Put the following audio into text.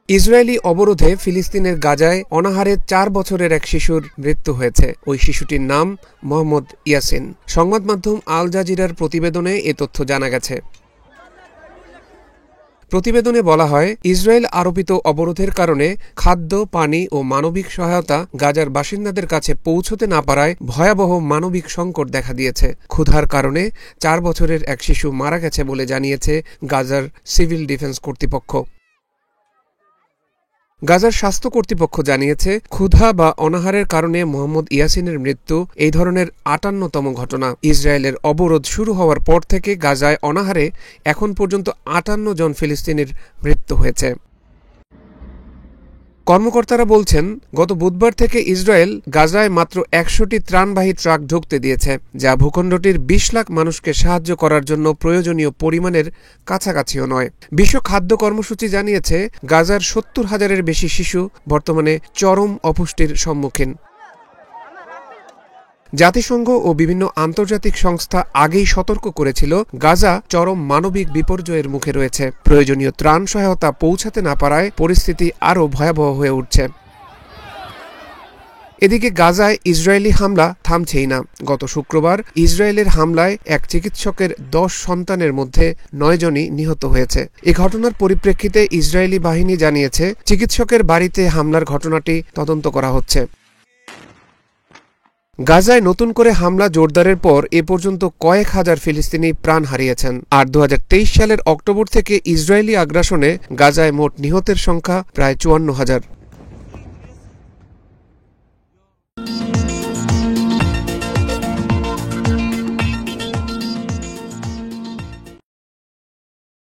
Israeli অবরোধে ফিলিস্তিনের গাজায় অনাহারে 4 বছরের এক শিশুর মৃত্যু হয়েছে। ওই শিশুটির নাম মোহাম্মদ ইয়াসিন। সংবাদ মাধ্যম আল জাজিরার প্রতিবেদনে এ তথ্য জানা গেছে। প্রতিবেদনে বলা হয়, ইসরায়েল আরোপিত অবরোধের কারণে খাদ্য, পানি ও মানবিক সহায়তা গাজার বাসিন্দাদের কাছে পৌঁছতে না পারায় ভয়াবহ মানবিক সংকট দেখা দিয়েছে। ক্ষুধার কারণে 4 বছরের এক শিশু মারা গেছে বলে জানিয়েছে গাজার সিভিল ডিফেন্স কর্তৃপক্ষ। গাজার স্বাস্থ্য কর্তৃপক্ষ জানিয়েছে, ক্ষুধা বা অনাহারের কারণে মোহাম্মদ ইয়াসিনের মৃত্যু এই ধরনের 58তম ঘটনা। ইসরায়েলের অবরোধ শুরু হওয়ার পর থেকে গাজায় অনাহারে এখন পর্যন্ত 58 জন ফিলিস্তিনির মৃত্যু হয়েছে। কর্মকর্তারা বলছেন, গত বুধবার থেকে ইসরায়েল গাজায় মাত্র 100টি ত্রাণবাহী ট্রাক ঢুকতে দিয়েছে, যা ভূখণ্ডটির 20 লাখ মানুষকে সাহায্য করার জন্য প্রয়োজনীয় পরিমাণের কাছাকাছিও নয়। বিশ্ব খাদ্য কর্মসূচি জানিয়েছে, গাজার 70,000-এর বেশি শিশু বর্তমানে চরম অপুষ্টির সম্মুখীন। জাতিসংঘ ও বিভিন্ন আন্তর্জাতিক সংস্থা আগেই সতর্ক করেছিল, গাজা চরম মানবিক বিপর্যয়ের মুখে রয়েছে। প্রয়োজনীয় ত্রাণ সহায়তা পৌঁছাতে না পারায় পরিস্থিতি আরও ভয়াবহ হয়ে উঠছে। এদিকে গাজায় ইসরায়েলি হামলা থামছেই না। গত শুক্রবার ইসরায়েলের হামলায় এক চিকিৎসকের 10 সন্তানের মধ্যে 9 জনই নিহত হয়েছে। এ ঘটনার পরিপ্রেক্ষিতে ইসরায়েলি বাহিনী জানিয়েছে, চিকিৎসকের বাড়িতে হামলার ঘটনাটি তদন্ত করা হচ্ছে। গাজায় নতুন করে হামলা জোরদারের পর এ পর্যন্ত কয়েক হাজার ফিলিস্তিনি প্রাণ হারিয়েছেন। আর 2023 সালের অক্টোবর থেকে ইসরায়েলি আগ্রাসনে গাজায় মোট নিহতের সংখ্যা প্রায় 54,000।